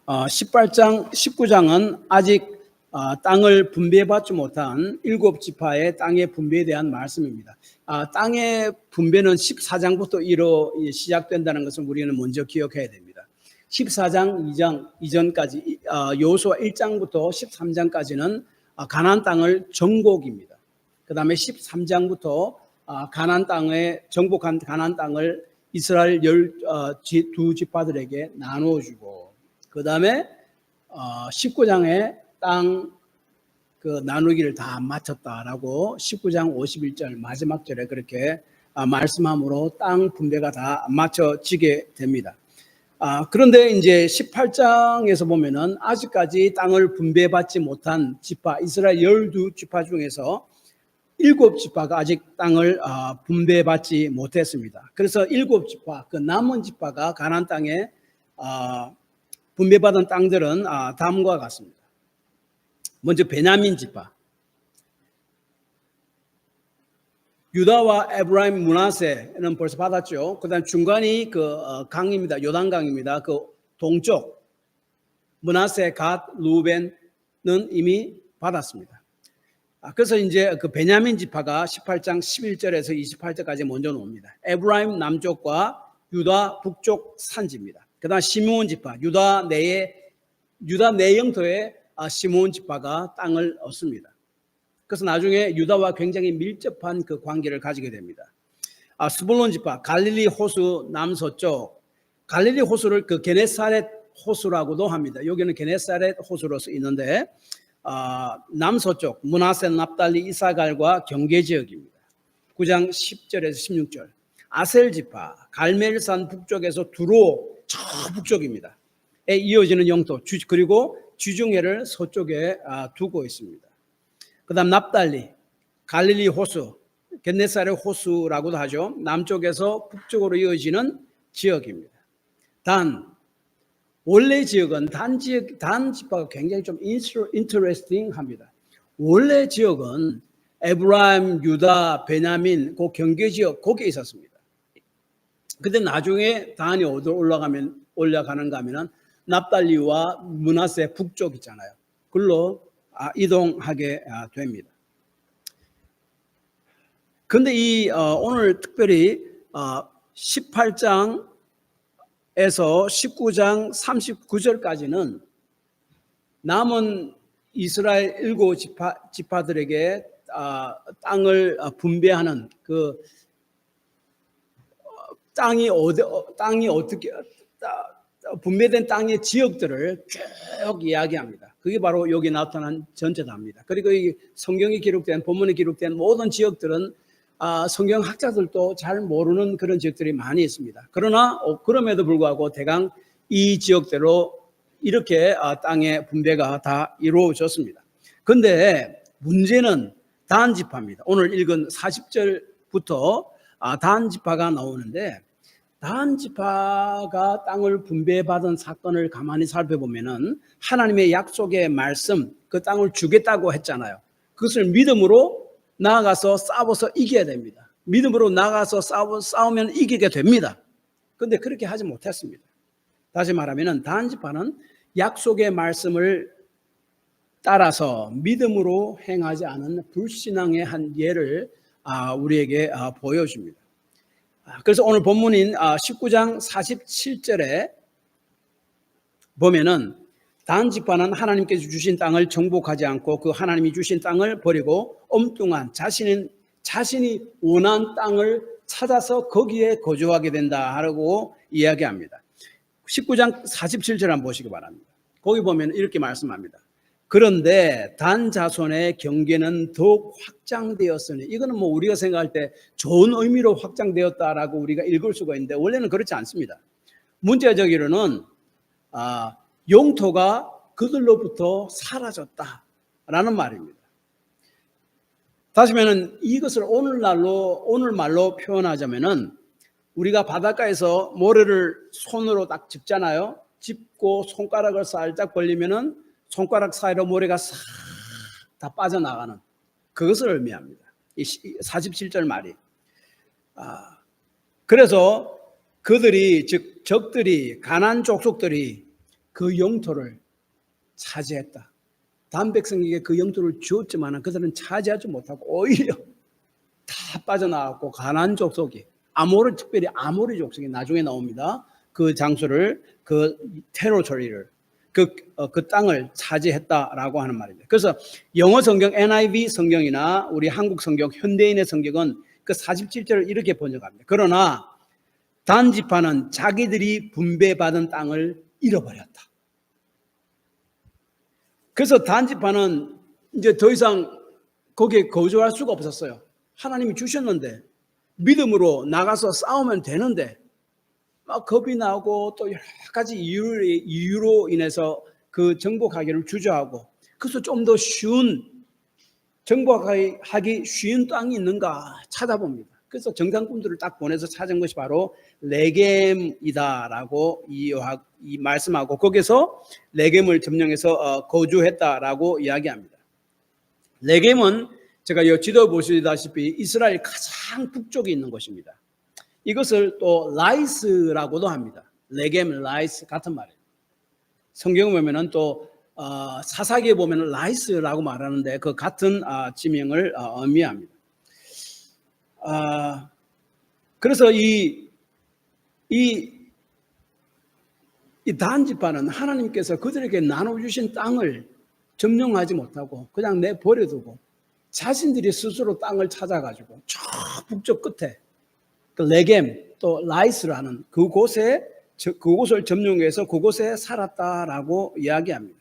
18장, 19장은 아직 땅을 분배받지 못한 7지파의 땅의 분배에 대한 말씀입니다. 땅의 분배는 14장부터 시작된다는 것을 우리는 먼저 기억해야 됩니다. 14장 2장 이전까지 여호수아 1장부터 13장까지는 가나안 땅을 정복입니다. 그 다음에 13장부터 가나안 땅에 정복한 가나안 땅을 이스라엘 12지파들에게 나누어주고, 그 다음에 19장에 땅 나누기를 다 마쳤다라고 19장 51절 마지막 절에 그렇게 말씀함으로 땅 분배가 다 마쳐지게 됩니다. 그런데 이제 18장에서 보면은 아직까지 땅을 분배받지 못한 지파, 이스라엘 12지파 중에서 7지파가 아직 땅을 분배받지 못했습니다. 그래서 7지파, 그 남은 지파가 가나안 땅에 분배받은 땅들은 다음과 같습니다. 먼저 베냐민 지파, 유다와 에브라임, 므낫세는 벌써 받았죠. 그다음 중간이 강입니다. 요단강입니다. 그 동쪽 므낫세, 갓, 루벤은 이미 받았습니다. 그래서 이제 그 베냐민 지파가 18장 11절에서 28절까지 먼저 나옵니다. 에브라임 남쪽과 유다 북쪽 산지입니다. 그다음 시므온 지파, 유다 내 영토에 시므온 지파가 땅을 얻습니다. 그래서 나중에 유다와 굉장히 밀접한 그 관계를 가지게 됩니다. 스불론 지파, 갈릴리 호수 남서쪽, 갈릴리 호수를 그 게네사렛 호수라고도 합니다. 여기는 게네사렛 호수로 쓰이는데 남서쪽 므낫세, 납달리, 이사갈과 경계지역입니다. 9장 10절에서 16절. 아셀 지파, 갈멜산 북쪽에서 두로 저 북쪽입니다. 에 이어지는 영토, 그리고 지중해를 서쪽에 두고 있습니다. 그 다음 납달리, 갈릴리 호수, 겟네사렛 호수라고도 하죠. 남쪽에서 북쪽으로 이어지는 지역입니다. 원래 지역은 단 지파가 굉장히 좀 인터레스팅합니다. 원래 지역은 에브라임, 유다, 베냐민, 그 경계 지역 거기에 있었습니다. 근데 나중에 단이 어디로 올라가는가 하면은 납달리와 므낫세 북쪽 있잖아요. 그걸로 이동하게 됩니다. 근데 오늘 특별히 18장에서 19장 39절까지는 남은 이스라엘 7지파들에게 땅을 분배하는 그 땅이 어떻게 분배된 땅의 지역들을 쭉 이야기합니다. 그게 바로 여기 나타난 전체답니다. 그리고 이 성경에 기록된, 본문에 기록된 모든 지역들은 성경학자들도 잘 모르는 그런 지역들이 많이 있습니다. 그러나 그럼에도 불구하고 대강 이 지역대로 이렇게 땅의 분배가 다 이루어졌습니다. 그런데 문제는 단 지파입니다. 오늘 읽은 40절부터 단 지파가 나오는데, 단 지파가 땅을 분배받은 사건을 가만히 살펴보면은 하나님의 약속의 말씀, 그 땅을 주겠다고 했잖아요. 그것을 믿음으로 나아가서 싸워서 이겨야 됩니다. 믿음으로 나아가서 싸우면 이기게 됩니다. 그런데 그렇게 하지 못했습니다. 다시 말하면은 단 지파는 약속의 말씀을 따라서 믿음으로 행하지 않은 불신앙의 한 예를 우리에게 보여줍니다. 그래서 오늘 본문인 19장 47절에 보면은 단 지파는 하나님께서 주신 땅을 정복하지 않고 그 하나님이 주신 땅을 버리고 엉뚱한 자신이 원한 땅을 찾아서 거기에 거주하게 된다라고 이야기합니다. 19장 47절 한번 보시기 바랍니다. 거기 보면 이렇게 말씀합니다. 그런데 단 자손의 경계는 더욱 확장되었으니, 이거는 뭐 우리가 생각할 때 좋은 의미로 확장되었다라고 우리가 읽을 수가 있는데 원래는 그렇지 않습니다. 문자적으로는 영토가 그들로부터 사라졌다라는 말입니다. 다시 말하면 이것을 오늘 말로 표현하자면은 우리가 바닷가에서 모래를 손으로 딱 짚잖아요. 짚고 손가락을 살짝 벌리면은 손가락 사이로 모래가 싹 다 빠져나가는 그것을 의미합니다. 이 47절 말이. 그래서 그들이, 즉 적들이, 가나안 족속들이 그 영토를 차지했다. 다른 백성에게 그 영토를 주었지만 그들은 차지하지 못하고 오히려 다 빠져나왔고 가나안 족속이 특별히 아모리 족속이 나중에 나옵니다. 그 장소를 그 테리토리를 그 땅을 차지했다라고 하는 말입니다. 그래서 영어 성경 NIV 성경이나 우리 한국 성경 현대인의 성경은 그 47절을 이렇게 번역합니다. 그러나 단 지파는 자기들이 분배받은 땅을 잃어버렸다. 그래서 단 지파는 이제 더 이상 거기에 거주할 수가 없었어요. 하나님이 주셨는데 믿음으로 나가서 싸우면 되는데 막 겁이 나고 또 여러 가지 이유로 인해서 그 정복하기를 주저하고, 그래서 좀 더 쉬운 정복하기 쉬운 땅이 있는가 찾아봅니다. 그래서 정탐꾼들을 딱 보내서 찾은 것이 바로 레겜이다라고 이 말씀하고 거기서 레겜을 점령해서 거주했다라고 이야기합니다. 레겜은 제가 이 지도 보시다시피 이스라엘 가장 북쪽에 있는 곳입니다. 이것을 또 라이스라고도 합니다. 레겜, 라이스 같은 말이에요. 성경에 보면은 또 사사기에 보면은 라이스라고 말하는데 그 같은 지명을 의미합니다. 그래서 이 단지파는 하나님께서 그들에게 나눠주신 땅을 점령하지 못하고 그냥 내버려두고 자신들이 스스로 땅을 찾아가지고 저 북쪽 끝에 그 레겜 또 라이스라는 그곳을 점령해서 그곳에 살았다라고 이야기합니다.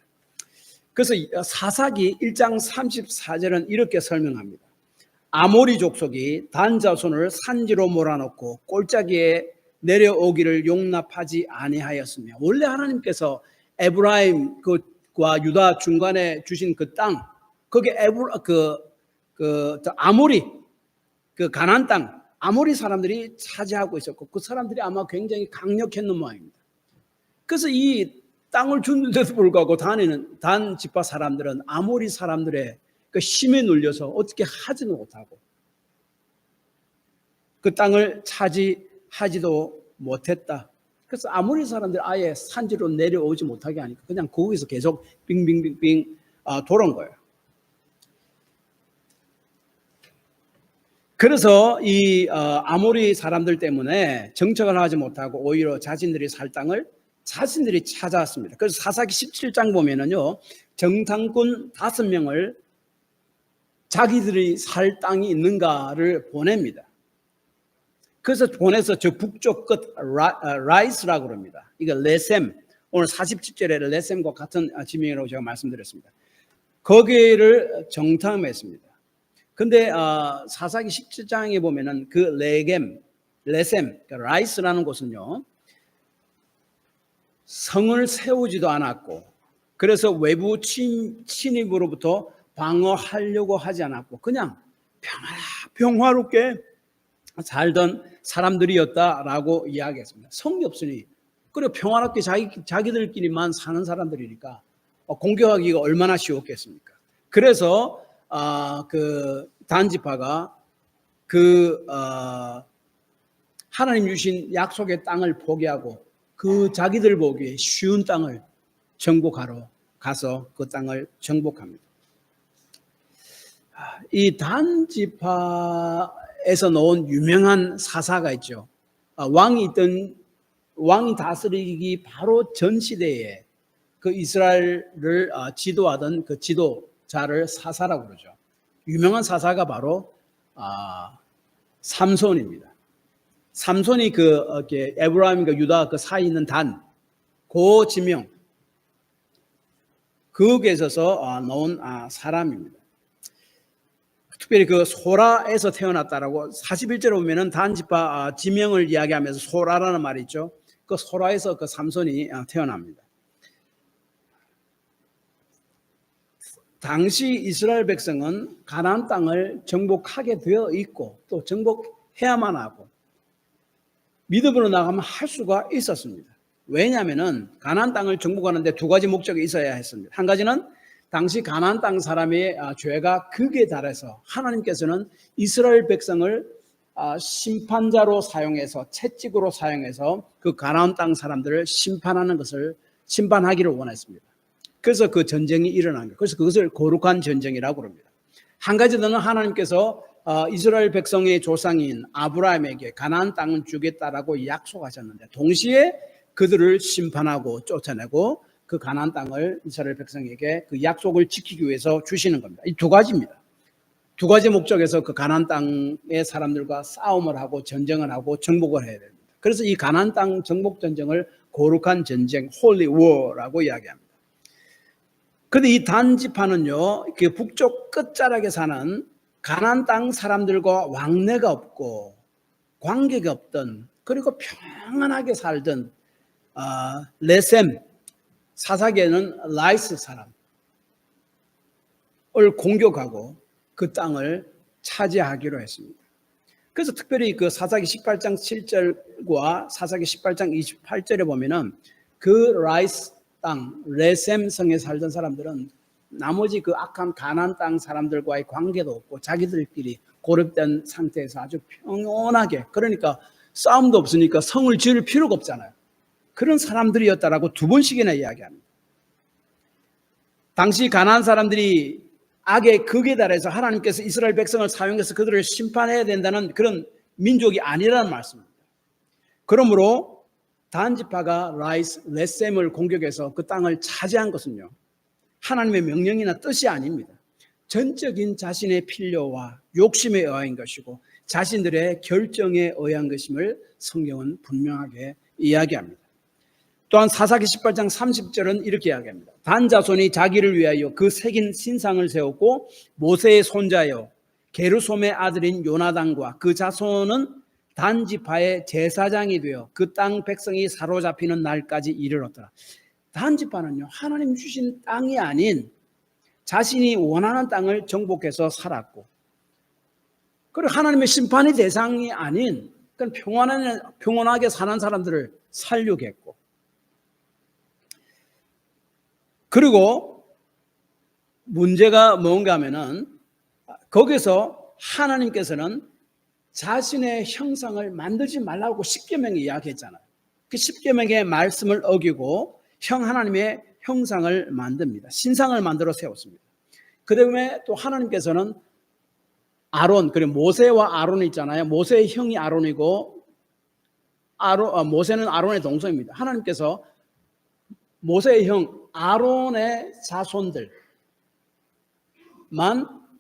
그래서 사사기 1장 34절은 이렇게 설명합니다. 아모리 족속이 단 자손을 산지로 몰아넣고 골짜기에 내려오기를 용납하지 아니하였으며, 원래 하나님께서 에브라임과 유다 중간에 주신 그 땅, 거기 아모리 그 가나안 땅 아모리 사람들이 차지하고 있었고 그 사람들이 아마 굉장히 강력했는 모양입니다. 그래서 이 땅을 주는데도 불구하고 단 지파 사람들은 아모리 사람들의 그 힘에 눌려서 어떻게 하지는 못하고 그 땅을 차지하지도 못했다. 그래서 아모리 사람들 아예 산지로 내려오지 못하게 하니까 그냥 거기서 계속 빙빙빙빙 돌아온 거예요. 그래서 이 아모리 사람들 때문에 정착을 하지 못하고 오히려 자신들이 살 땅을 자신들이 찾아왔습니다. 그래서 사사기 17장 보면은요, 정탐꾼 5명을 자기들이 살 땅이 있는가를 보냅니다. 그래서 보내서 저 북쪽 끝 라이스라고 합니다. 이거 레셈, 오늘 47절에 레셈과 같은 지명이라고 제가 말씀드렸습니다. 거기를 정탐했습니다. 근데 사사기 17장에 보면은 그 레셈, 그러니까 라이스라는 곳은요, 성을 세우지도 않았고, 그래서 외부 침입으로부터 방어하려고 하지 않았고, 그냥 평화롭게 살던 사람들이었다라고 이야기했습니다. 성이 없으니, 그리고 평화롭게 자기들끼리만 사는 사람들이니까 공격하기가 얼마나 쉬웠겠습니까? 그래서 그 단지파가 하나님 주신 약속의 땅을 포기하고 그 자기들 보기에 쉬운 땅을 정복하러 가서 그 땅을 정복합니다. 이 단지파에서 나온 유명한 사사가 있죠. 왕이 다스리기 바로 전 시대에 그 이스라엘을 지도하던 그 지도자를 사사라고 그러죠. 유명한 사사가 바로 삼손입니다. 삼손이 에브라임과 유다 그 사이에 있는 그 지명, 거기에서 나온 사람입니다. 특별히 그 소라에서 태어났다라고 41절에 보면은 단지파 지명을 이야기하면서 소라라는 말이 있죠. 그 소라에서 그 삼손이 태어납니다. 당시 이스라엘 백성은 가나안 땅을 정복하게 되어 있고 또 정복해야만 하고 믿음으로 나가면 할 수가 있었습니다. 왜냐하면은 가나안 땅을 정복하는데 두 가지 목적이 있어야 했습니다. 한 가지는 당시 가나안 땅 사람의 죄가 극에 달해서 하나님께서는 이스라엘 백성을 심판자로 사용해서 채찍으로 사용해서 그 가나안 땅 사람들을 심판하는 것을 심판하기를 원했습니다. 그래서 그 전쟁이 일어난 거예요. 그래서 그것을 거룩한 전쟁이라고 합니다. 한 가지 더는 하나님께서 이스라엘 백성의 조상인 아브라함에게 가나안 땅을 주겠다라고 약속하셨는데 동시에 그들을 심판하고 쫓아내고 그 가나안 땅을 이스라엘 백성에게 그 약속을 지키기 위해서 주시는 겁니다. 이 두 가지입니다. 두 가지 목적에서 그 가나안 땅의 사람들과 싸움을 하고 전쟁을 하고 정복을 해야 됩니다. 그래서 이 가나안 땅 정복 전쟁을 거룩한 전쟁, 홀리 워라고 이야기합니다. 그런데 이 단지파는요, 그 북쪽 끝자락에 사는 가나안 땅 사람들과 왕래가 없고 관계가 없던, 그리고 평안하게 살던 레셈, 사사기에는 라이스 사람을 공격하고 그 땅을 차지하기로 했습니다. 그래서 특별히 그 사사기 18장 7절과 사사기 18장 28절에 보면은 그 라이스 땅, 레셈 성에 살던 사람들은 나머지 그 악한 가나안 땅 사람들과의 관계도 없고 자기들끼리 고립된 상태에서 아주 평온하게, 그러니까 싸움도 없으니까 성을 지을 필요가 없잖아요. 그런 사람들이었다라고 두 번씩이나 이야기합니다. 당시 가나안 사람들이 악의 극에 달해서 하나님께서 이스라엘 백성을 사용해서 그들을 심판해야 된다는 그런 민족이 아니라는 말씀입니다. 그러므로 단지파가 라이스, 레셈을 공격해서 그 땅을 차지한 것은요, 하나님의 명령이나 뜻이 아닙니다. 전적인 자신의 필요와 욕심에 의한 것이고 자신들의 결정에 의한 것임을 성경은 분명하게 이야기합니다. 또한 사사기 18장 30절은 이렇게 이야기합니다. 단 자손이 자기를 위하여 그 새긴 신상을 세웠고 모세의 손자여 게르솜의 아들인 요나단과 그 자손은 단지파의 제사장이 되어 그 땅 백성이 사로잡히는 날까지 이르렀더라. 단지파는요, 하나님 주신 땅이 아닌 자신이 원하는 땅을 정복해서 살았고, 그리고 하나님의 심판의 대상이 아닌 평온하게 사는 사람들을 살육했고, 그리고 문제가 뭔가 하면은 거기서 하나님께서는 자신의 형상을 만들지 말라고 십계명에 이야기했잖아요. 그 십계명의 말씀을 어기고 하나님의 형상을 만듭니다. 신상을 만들어 세웠습니다. 그 다음에 또 하나님께서는 아론, 그리고 모세와 아론이 있잖아요. 모세의 형이 아론이고 모세는 아론의 동생입니다. 하나님께서 모세의 형 아론의 자손들만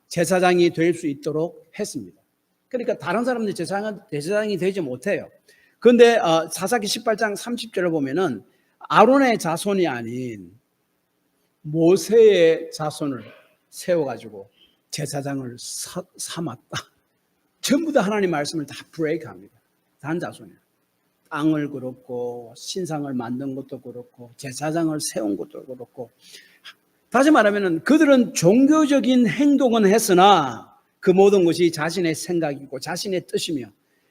제사장이 될 수 있도록 했습니다. 그러니까 다른 사람들이 제사장이 되지 못해요. 그런데 사사기 18장 30절을 보면은 아론의 자손이 아닌 모세의 자손을 세워가지고 제사장을 삼았다. 전부 다 하나님 말씀을 다 브레이크합니다. 단 자손이에요. 땅을 그렇고 신상을 만든 것도 그렇고 제사장을 세운 것도 그렇고, 다시 말하면 그들은 종교적인 행동은 했으나 그 모든 것이 자신의 생각이고 자신의 뜻이며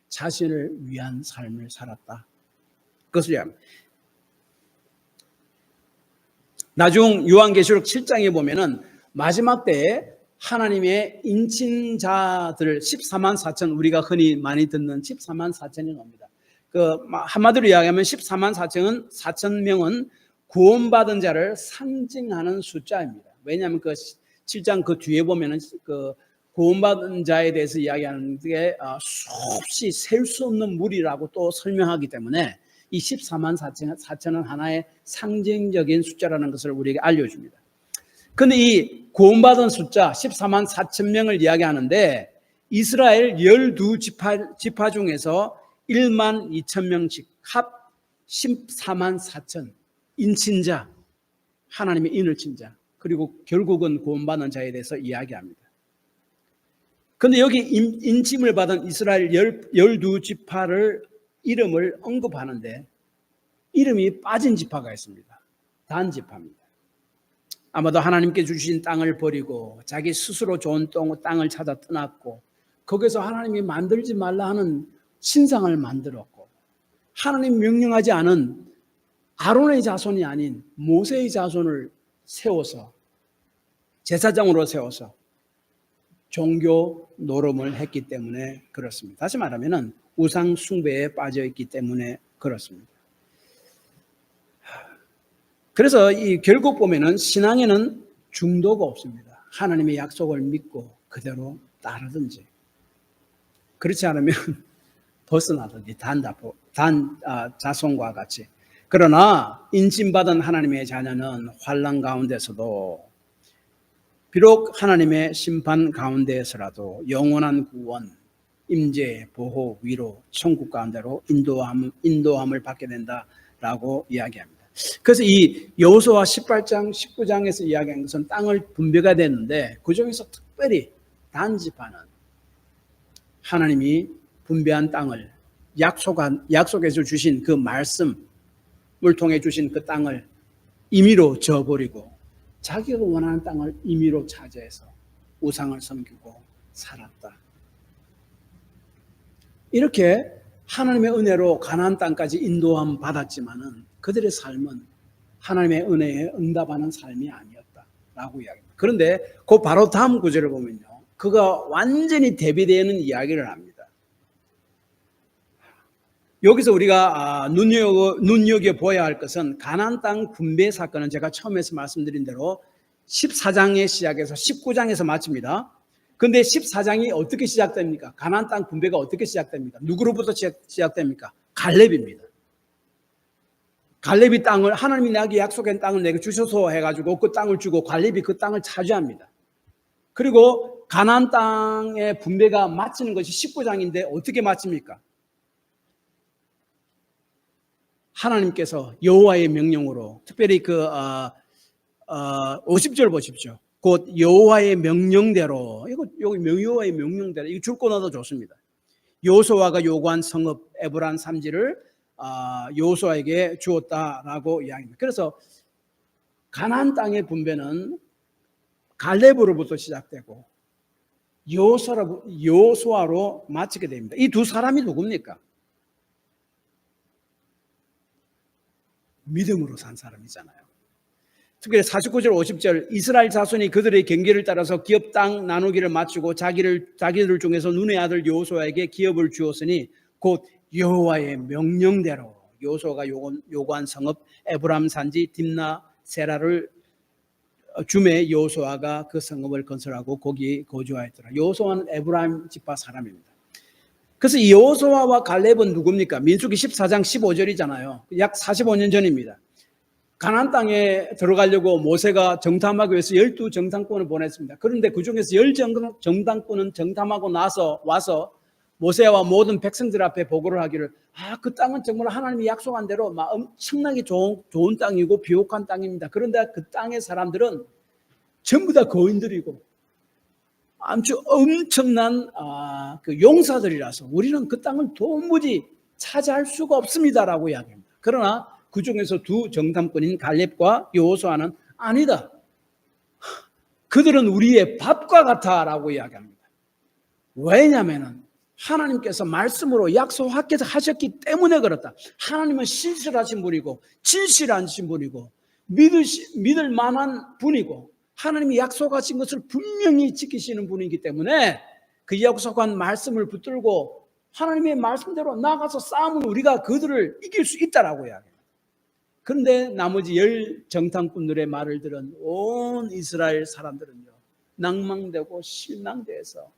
자신을 위한 삶을 살았다. 그것을 이야기합니다. 나중 요한계시록 7장에 보면은 마지막 때에 하나님의 인친자들 14만 4천, 우리가 흔히 많이 듣는 14만 4천이 옵니다. 그 한마디로 이야기하면 14만 4천 명은 구원받은 자를 상징하는 숫자입니다. 왜냐하면 그 7장 그 뒤에 보면은 그 구원받은 자에 대해서 이야기하는 게 수없이 셀 수 없는 무리라고 또 설명하기 때문에 이 14만 4천은 하나의 상징적인 숫자라는 것을 우리에게 알려줍니다. 그런데 이 구원받은 숫자 14만 4천 명을 이야기하는데 이스라엘 12지파 중에서 1만 2천 명씩 합 14만 4천 인친자, 하나님의 인을 친 자, 그리고 결국은 구원받는 자에 대해서 이야기합니다. 그런데 여기 인침을 받은 이스라엘 12지파를 이름을 언급하는데 이름이 빠진 지파가 있습니다. 단지파입니다. 아마도 하나님께 주신 땅을 버리고 자기 스스로 좋은 땅을 찾아 떠났고 거기서 하나님이 만들지 말라 하는 신상을 만들었고 하나님 명령하지 않은 아론의 자손이 아닌 모세의 자손을 세워서 제사장으로 세워서 종교 노름을 했기 때문에 그렇습니다. 다시 말하면 우상 숭배에 빠져 있기 때문에 그렇습니다. 그래서 이 결국 보면은 신앙에는 중도가 없습니다. 하나님의 약속을 믿고 그대로 따르든지, 그렇지 않으면 벗어나든지 자손과 같이. 그러나 인침받은 하나님의 자녀는 환난 가운데서도, 비록 하나님의 심판 가운데에서라도 영원한 구원, 임재, 보호, 위로, 천국 가운데로 인도함을 받게 된다라고 이야기합니다. 그래서 이 여호수아 18장, 19장에서 이야기한 것은 땅을 분배가 됐는데, 그 중에서 특별히 단지파는 하나님이 분배한 땅을 약속해서 주신 그 말씀을 통해 주신 그 땅을 임의로 저버리고 자기가 원하는 땅을 임의로 차지해서 우상을 섬기고 살았다. 이렇게 하나님의 은혜로 가나안 땅까지 인도함 받았지만은 그들의 삶은 하나님의 은혜에 응답하는 삶이 아니었다라고 이야기합니다. 그런데 그 바로 다음 구절을 보면요, 그가 완전히 대비되는 이야기를 합니다. 여기서 우리가 눈여겨보아야 할 것은 가나안 땅 분배 사건은 제가 처음에서 말씀드린 대로 14장에 시작해서 19장에서 마칩니다. 그런데 14장이 어떻게 시작됩니까? 가나안 땅 분배가 어떻게 시작됩니까? 누구로부터 시작됩니까? 갈렙입니다. 갈렙이 땅을, 하나님이 나에게 약속한 땅을 내게 주셔서 해가지고 그 땅을 주고 갈렙이 그 땅을 차지합니다. 그리고 가나안 땅의 분배가 마치는 것이 19장인데 어떻게 마칩니까? 하나님께서 여호와의 명령으로, 특별히 50절 보십시오. 곧 여호와의 명령대로, 여기 여호와의 명령대로, 이거 줄 거나도 좋습니다. 여호수아가 요구한 성읍 에브란 산지를 여호수아에게 주었다라고 이야기합니다. 그래서 가나안 땅의 분배는 갈렙으로부터 시작되고 여호수아로 마치게 됩니다. 이 두 사람이 누굽니까? 믿음으로 산 사람이잖아요. 특별히 49절 50절 이스라엘 자손이 그들의 경계를 따라서 기업 땅 나누기를 마치고 자기들 중에서 눈의 아들 여호수아에게 기업을 주었으니 곧 여호와의 명령대로 여호수아가 요구한 성읍 에브람 산지 딥나 세라를 주매 여호수아가 그 성읍을 건설하고 거기 거주하였더라. 여호수아는 에브라임 지파 사람입니다. 그래서 이 여호수아와 갈렙은 누굽니까? 민수기 14장 15절이잖아요. 약 45년 전입니다. 가나안 땅에 들어가려고 모세가 정탐하기 위해서 12정탐꾼을 보냈습니다. 그런데 그 중에서 10정탐꾼은 정탐하고 나서 와서 모세와 모든 백성들 앞에 보고를 하기를, 그 땅은 정말 하나님이 약속한 대로 엄청나게 좋은 땅이고 비옥한 땅입니다. 그런데 그 땅의 사람들은 전부 다 거인들이고 아주 엄청난 용사들이라서 우리는 그 땅을 도무지 차지할 수가 없습니다라고 이야기합니다. 그러나 그 중에서 두 정탐꾼인 갈렙과 여호수아는 아니다. 그들은 우리의 밥과 같아라고 이야기합니다. 왜냐하면 하나님께서 말씀으로 약속하셨기 때문에 그렇다. 하나님은 신실하신 분이고 진실하신 분이고 믿을 만한 분이고 하나님이 약속하신 것을 분명히 지키시는 분이기 때문에 그 약속한 말씀을 붙들고 하나님의 말씀대로 나가서 싸우면 우리가 그들을 이길 수 있다라고 이야기해요. 그런데 나머지 10정탐꾼들의 말을 들은 온 이스라엘 사람들은요, 낭망되고 실망돼서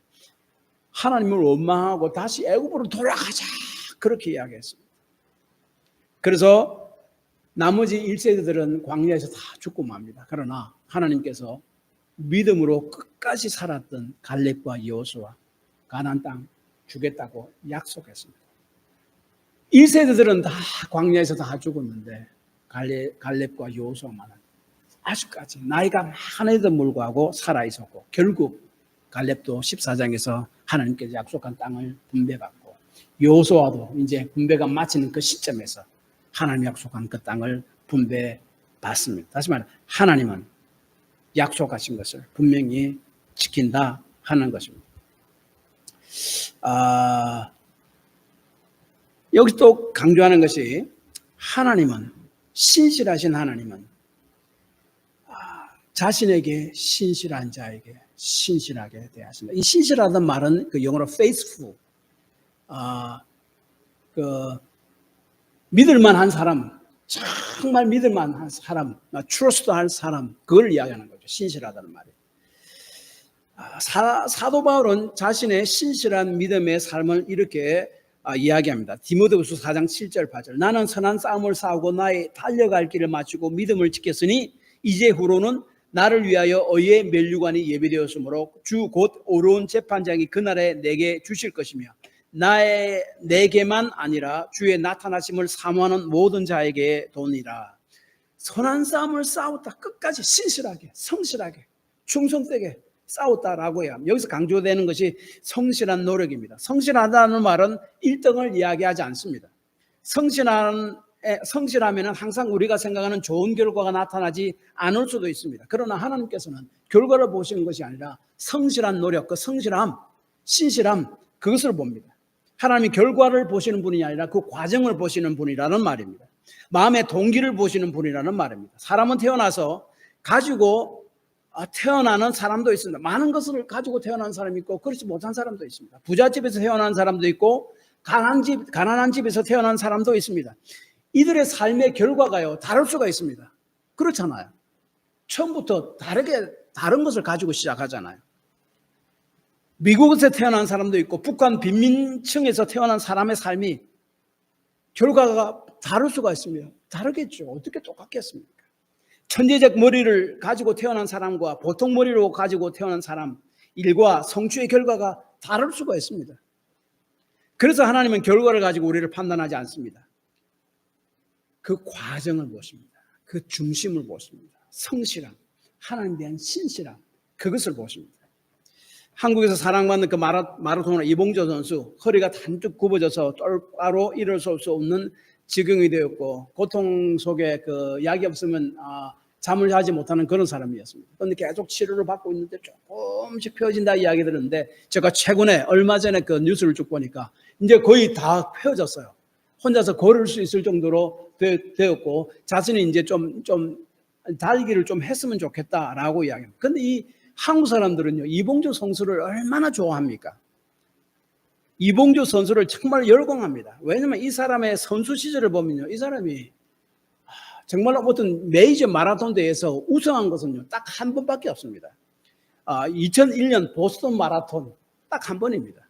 하나님을 원망하고 다시 애굽으로 돌아가자 그렇게 이야기했습니다. 그래서 나머지 1세대들은 광야에서 다 죽고 맙니다. 그러나 하나님께서 믿음으로 끝까지 살았던 갈렙과 여호수아 가나안 땅 주겠다고 약속했습니다. 1세대들은 다 광야에서 다 죽었는데 갈렙과 여호수아만은 아직까지 나이가 많음에도 불구하고 살아있었고 결국 갈렙도 14장에서 하나님께서 약속한 땅을 분배받고 여호수아도 이제 분배가 마치는 그 시점에서 하나님 약속한 그 땅을 분배받습니다. 다시 말해 하나님은 약속하신 것을 분명히 지킨다 하는 것입니다. 여기 또 강조하는 것이 하나님은 신실하신 하나님은 자신에게 신실한 자에게 신실하게 대하신다. 이 신실하다는 말은 그 영어로 faithful, 믿을만한 사람, 정말 믿을만한 사람, 트러스트할 사람, 그걸 이야기하는 거죠. 신실하다는 말이. 사도 바울은 자신의 신실한 믿음의 삶을 이렇게 이야기합니다. 디모데후서 4장 7절 8절. 나는 선한 싸움을 싸우고 나의 달려갈 길을 마치고 믿음을 지켰으니 이제 후로는 나를 위하여 의의 면류관이 예비되었으므로 주 곧 어려운 재판장이 그날에 내게 주실 것이며 내게만 아니라 주의 나타나심을 사모하는 모든 자에게 도니라. 선한 싸움을 싸웠다. 끝까지 신실하게, 성실하게, 충성되게 싸웠다라고 해요. 여기서 강조되는 것이 성실한 노력입니다. 성실하다는 말은 1등을 이야기하지 않습니다. 성실하면 항상 우리가 생각하는 좋은 결과가 나타나지 않을 수도 있습니다. 그러나 하나님께서는 결과를 보시는 것이 아니라 성실한 노력, 그 성실함, 신실함, 그것을 봅니다. 하나님이 결과를 보시는 분이 아니라 그 과정을 보시는 분이라는 말입니다. 마음의 동기를 보시는 분이라는 말입니다. 사람은 태어나서 가지고 태어나는 사람도 있습니다. 많은 것을 가지고 태어난 사람이 있고 그렇지 못한 사람도 있습니다. 부잣집에서 태어난 사람도 있고 가난한 집에서 태어난 사람도 있습니다. 이들의 삶의 결과가요 다를 수가 있습니다. 그렇잖아요. 처음부터 다른 것을 가지고 시작하잖아요. 미국에서 태어난 사람도 있고 북한 빈민층에서 태어난 사람의 삶이 결과가 다를 수가 있으며 다르겠죠. 어떻게 똑같겠습니까? 천재적 머리를 가지고 태어난 사람과 보통 머리로 가지고 태어난 사람, 일과 성취의 결과가 다를 수가 있습니다. 그래서 하나님은 결과를 가지고 우리를 판단하지 않습니다. 그 과정을 보십니다. 그 중심을 보십니다. 성실함, 하나님에 대한 신실함, 그것을 보십니다. 한국에서 사랑받는 그 마라토너 이봉조 선수, 허리가 단쭉 굽어져서 똑바로 일어설 수 없는 지경이 되었고 고통 속에 그 약이 없으면 잠을 자지 못하는 그런 사람이었습니다. 그런데 계속 치료를 받고 있는데 조금씩 펴진다 이야기 들었는데 제가 최근에 얼마 전에 그 뉴스를 쭉 보니까 이제 거의 다 펴졌어요. 혼자서 걸을 수 있을 정도로 되었고 자신이 이제 좀 달기를 좀 했으면 좋겠다라고 이야기합니다. 그런데 이 한국 사람들은요 이봉주 선수를 얼마나 좋아합니까? 이봉주 선수를 정말 열광합니다. 왜냐하면 이 사람의 선수 시절을 보면요 이 사람이 정말 어떤 메이저 마라톤 대회에서 우승한 것은요 딱 한 번밖에 없습니다. 2001년 보스턴 마라톤 딱 한 번입니다.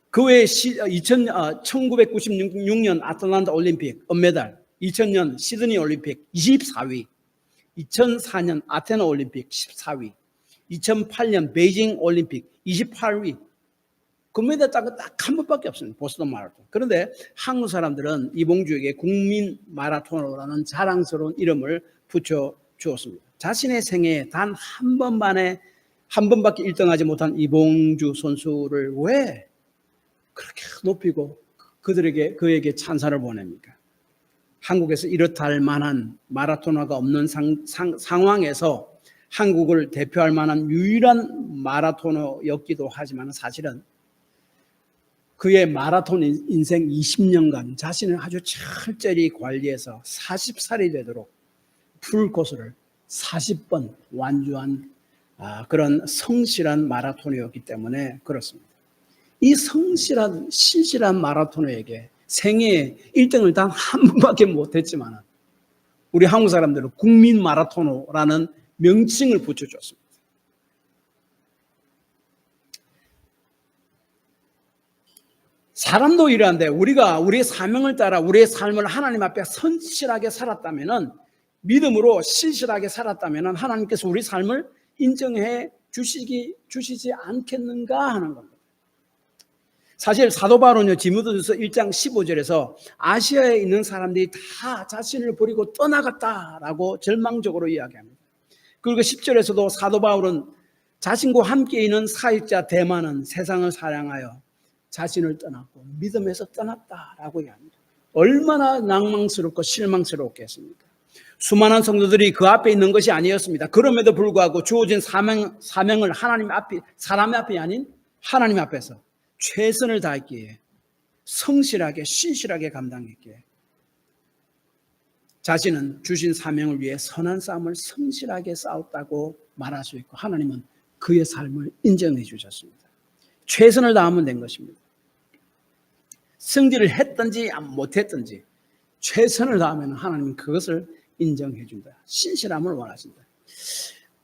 그 외에 1996년 아틀란타 올림픽 은메달, 2000년 시드니 올림픽 24위, 2004년 아테네 올림픽 14위, 2008년 베이징 올림픽 28위. 금메달 딴 거 딱 한 번밖에 없습니다. 보스턴 마라톤. 그런데 한국 사람들은 이봉주에게 국민 마라토너라는 자랑스러운 이름을 붙여 주었습니다. 자신의 생애에 단 한 번밖에 1등하지 못한 이봉주 선수를 왜 그렇게 높이고 그에게 찬사를 보냅니까? 한국에서 이렇다 할 만한 마라토너가 없는 상황에서 한국을 대표할 만한 유일한 마라토너였기도 하지만 사실은 그의 마라톤 인생 20년간 자신을 아주 철저히 관리해서 40살이 되도록 풀코스를 40번 완주한 그런 성실한 마라토너였기 때문에 그렇습니다. 이 성실한 신실한 마라토너에게 생애에 1등을 단 한 번밖에 못했지만 우리 한국 사람들은 국민 마라토너라는 명칭을 붙여줬습니다. 사람도 이러한데 우리가 우리의 사명을 따라 우리의 삶을 하나님 앞에 성실하게 살았다면 믿음으로 신실하게 살았다면 하나님께서 우리 삶을 인정해 주시지 않겠는가 하는 겁니다. 사실 사도 바울은요 디모데후서 1장 15절에서 아시아에 있는 사람들이 다 자신을 버리고 떠나갔다라고 절망적으로 이야기합니다. 그리고 10절에서도 사도 바울은 자신과 함께 있는 사역자 데마는 세상을 사랑하여 자신을 떠났고 믿음에서 떠났다라고 이야기합니다. 얼마나 낭망스럽고 실망스럽겠습니까? 수많은 성도들이 그 앞에 있는 것이 아니었습니다. 그럼에도 불구하고 주어진 사명을 하나님 앞에, 사람 앞이 아닌 하나님 앞에서 최선을 다했기에 성실하게 신실하게 감당했기에 자신은 주신 사명을 위해 선한 싸움을 성실하게 싸웠다고 말할 수 있고 하나님은 그의 삶을 인정해 주셨습니다. 최선을 다하면 된 것입니다. 승리를 했든지 못했든지 최선을 다하면 하나님은 그것을 인정해 준다. 신실함을 원하신다.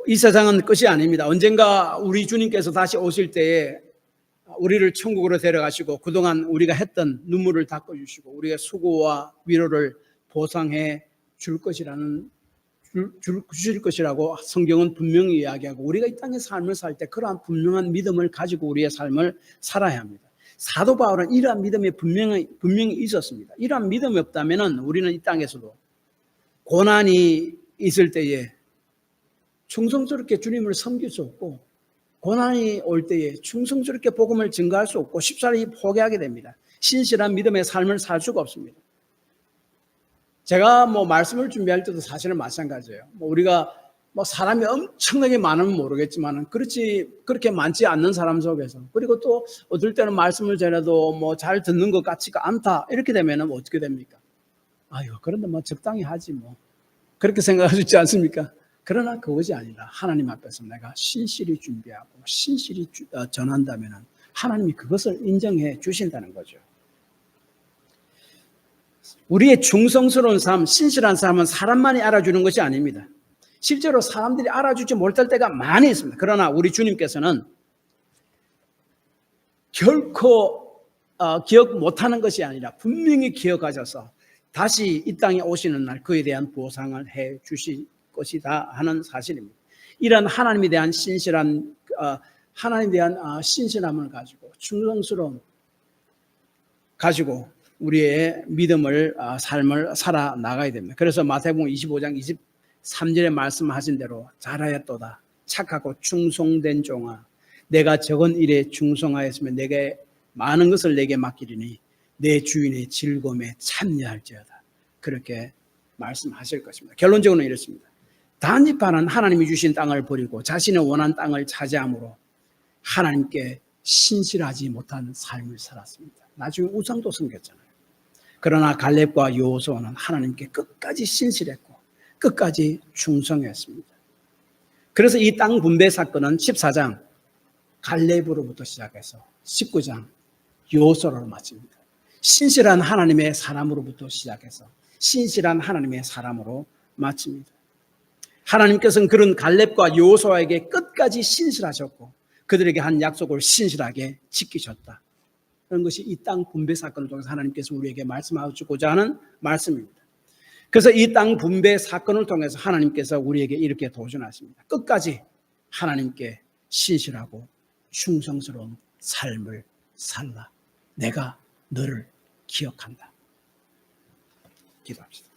이 세상은 끝이 아닙니다. 언젠가 우리 주님께서 다시 오실 때에 우리를 천국으로 데려가시고 그동안 우리가 했던 눈물을 닦아주시고 우리의 수고와 위로를 보상해 줄 것이라는 주실 것이라고 성경은 분명히 이야기하고 우리가 이 땅의 삶을 살 때 그러한 분명한 믿음을 가지고 우리의 삶을 살아야 합니다. 사도 바울은 이러한 믿음이 분명히 있었습니다. 이러한 믿음이 없다면 우리는 이 땅에서도 고난이 있을 때에 충성스럽게 주님을 섬길 수 없고 고난이 올 때에 충성스럽게 복음을 증거할 수 없고 쉽사리 포기하게 됩니다. 신실한 믿음의 삶을 살 수가 없습니다. 제가 말씀을 준비할 때도 사실은 마찬가지예요. 우리가 사람이 엄청나게 많으면 모르겠지만 그렇게 많지 않는 사람 속에서 그리고 또 어떨 때는 말씀을 전해도 잘 듣는 것 같지가 않다 이렇게 되면 어떻게 됩니까? 아유 그런데 적당히 하지 그렇게 생각할 수 있지 않습니까? 그러나 그것이 아니라 하나님 앞에서 내가 신실히 준비하고 신실히 전한다면 하나님이 그것을 인정해 주신다는 거죠. 우리의 충성스러운 삶, 신실한 삶은 사람만이 알아주는 것이 아닙니다. 실제로 사람들이 알아주지 못할 때가 많이 있습니다. 그러나 우리 주님께서는 결코 기억 못하는 것이 아니라 분명히 기억하셔서 다시 이 땅에 오시는 날 그에 대한 보상을 해 주실 것이다 하는 사실입니다. 이런 하나님에 대한 신실함을 가지고 충성스러움 가지고 우리의 믿음을 삶을 살아나가야 됩니다. 그래서 마태복음 25장 23절에 말씀하신 대로 잘하였도다 착하고 충성된 종아 내가 적은 일에 충성하였으면 내게 많은 것을 내게 맡기리니 내 주인의 즐거움에 참여할지어다 그렇게 말씀하실 것입니다. 결론적으로는 이렇습니다. 단지파는 하나님이 주신 땅을 버리고 자신의 원한 땅을 차지함으로 하나님께 신실하지 못한 삶을 살았습니다. 나중에 우상도 섬겼잖아요. 그러나 갈렙과 여호수아는 하나님께 끝까지 신실했고 끝까지 충성했습니다. 그래서 이 땅 분배 사건은 14장 갈렙으로부터 시작해서 19장 여호수아로 마칩니다. 신실한 하나님의 사람으로부터 시작해서 신실한 하나님의 사람으로 마칩니다. 하나님께서는 그런 갈렙과 여호수아에게 끝까지 신실하셨고 그들에게 한 약속을 신실하게 지키셨다. 그런 것이 이 땅 분배 사건을 통해서 하나님께서 우리에게 말씀하시고자 하는 말씀입니다. 그래서 이 땅 분배 사건을 통해서 하나님께서 우리에게 이렇게 도전하십니다. 끝까지 하나님께 신실하고 충성스러운 삶을 살라. 내가 너를 기억한다. 기도합시다.